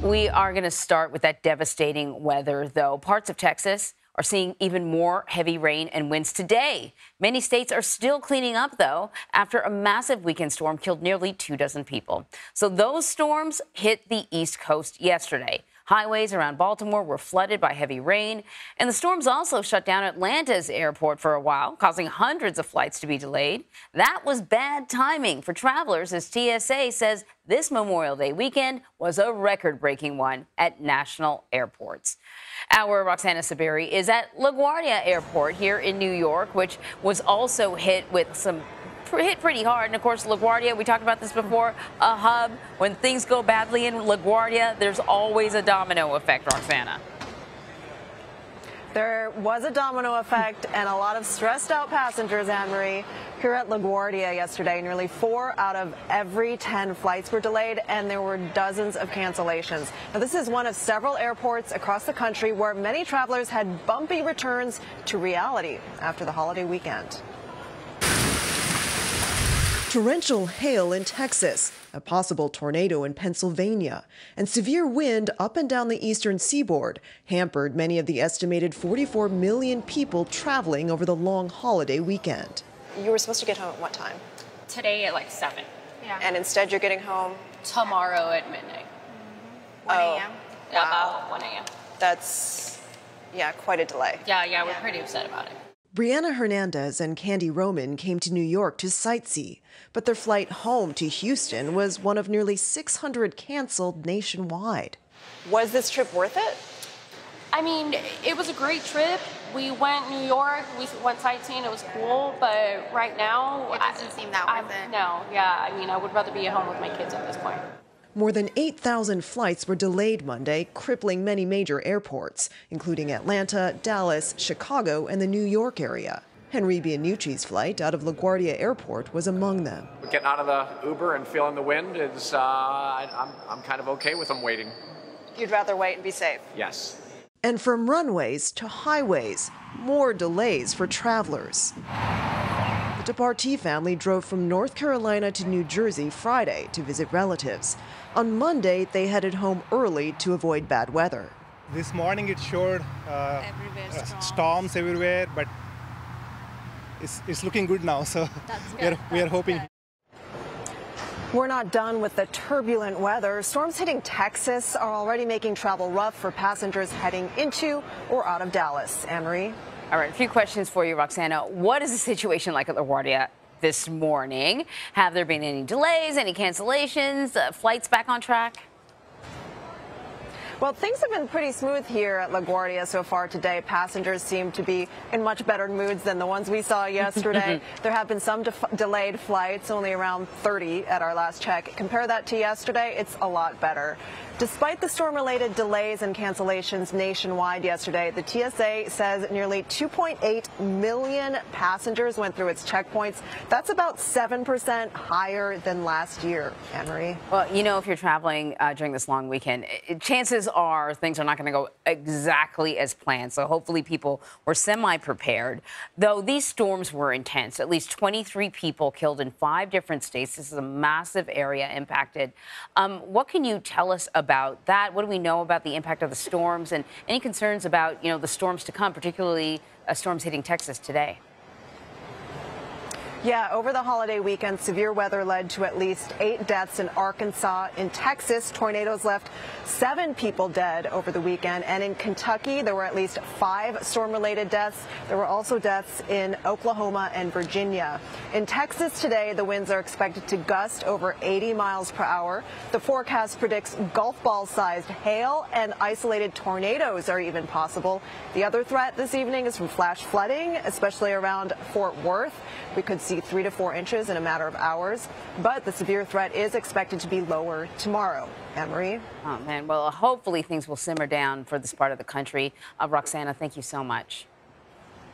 We are going to start with that devastating weather, though. Parts of Texas are seeing even more heavy rain and winds today. Many states are still cleaning up, though, after a massive weekend storm killed nearly 24 people. So those storms hit the East Coast yesterday. Highways around Baltimore were flooded by heavy rain, and the storms also shut down Atlanta's airport for a while, causing hundreds of flights to be delayed. That was bad timing for travelers, as TSA says this Memorial Day weekend was a record-breaking one at national airports. Our Roxana Saberi is at LaGuardia Airport here in New York, which was also hit pretty hard. And of course, LaGuardia, we talked about this before, a hub. When things go badly in LaGuardia, there's always a domino effect, Roxana. There was a domino effect and a lot of stressed out passengers, Anne-Marie, here at LaGuardia yesterday. Nearly 4 out of every 10 flights were delayed, and there were dozens of cancellations. Now, this is one of several airports across the country where many travelers had bumpy returns to reality after the holiday weekend. Torrential hail in Texas, a possible tornado in Pennsylvania, and severe wind up and down the eastern seaboard hampered many of the estimated 44 million people traveling over the long holiday weekend. You were supposed to get home at what time? Today at like 7. Yeah. And instead you're getting home? Tomorrow at midnight. 1 a.m.? Wow. About 1 a.m. That's, quite a delay. Yeah, we're pretty upset about it. Brianna Hernandez and Candy Roman came to New York to sightsee, but their flight home to Houston was one of nearly 600 canceled nationwide. Was this trip worth it? I mean, it was a great trip. We went New York, we went sightseeing, it was cool, but right now... It doesn't seem that worth it. No, I mean, I would rather be at home with my kids at this point. More than 8,000 flights were delayed Monday, crippling many major airports, including Atlanta, Dallas, Chicago, and the New York area. Henry Bianucci's flight out of LaGuardia Airport was among them. Getting out of the Uber and feeling the wind is, I'm kind of okay with them waiting. You'd rather wait and be safe? Yes. And from runways to highways, more delays for travelers. The Departee family drove from North Carolina to New Jersey Friday to visit relatives. On Monday, they headed home early to avoid bad weather. This morning it showed storms everywhere, but it's looking good now, so we are hoping. We're not done with the turbulent weather. Storms hitting Texas are already making travel rough for passengers heading into or out of Dallas. Anne-Marie? All right, a few questions for you, Roxana. What is the situation like at LaGuardia this morning? Have there been any delays, any cancellations, flights back on track? Well, things have been pretty smooth here at LaGuardia so far today. Passengers seem to be in much better moods than the ones we saw yesterday. There have been some delayed flights, only around 30 at our last check. Compare that to yesterday, it's a lot better. Despite the storm-related delays and cancellations nationwide yesterday, the TSA says nearly 2.8 million passengers went through its checkpoints. That's about 7% higher than last year. Anne-Marie? Well, you know, if you're traveling during this long weekend, chances are things are not going to go exactly as planned. So hopefully people were semi-prepared. Though these storms were intense, at least 23 people killed in 5 different states. This is a massive area impacted. What can you tell us about that? What do we know about the impact of the storms and any concerns about, the storms to come, particularly storms hitting Texas today? Yeah, over the holiday weekend, severe weather led to at least 8 deaths in Arkansas. In Texas, tornadoes left 7 people dead over the weekend. And in Kentucky, there were at least 5 storm-related deaths. There were also deaths in Oklahoma and Virginia. In Texas today, the winds are expected to gust over 80 miles per hour. The forecast predicts golf ball-sized hail and isolated tornadoes are even possible. The other threat this evening is from flash flooding, especially around Fort Worth. We could see 3 to 4 inches in a matter of hours, but the severe threat is expected to be lower tomorrow. Anne-Marie? Oh, man. Well, hopefully things will simmer down for this part of the country. Roxana, thank you so much.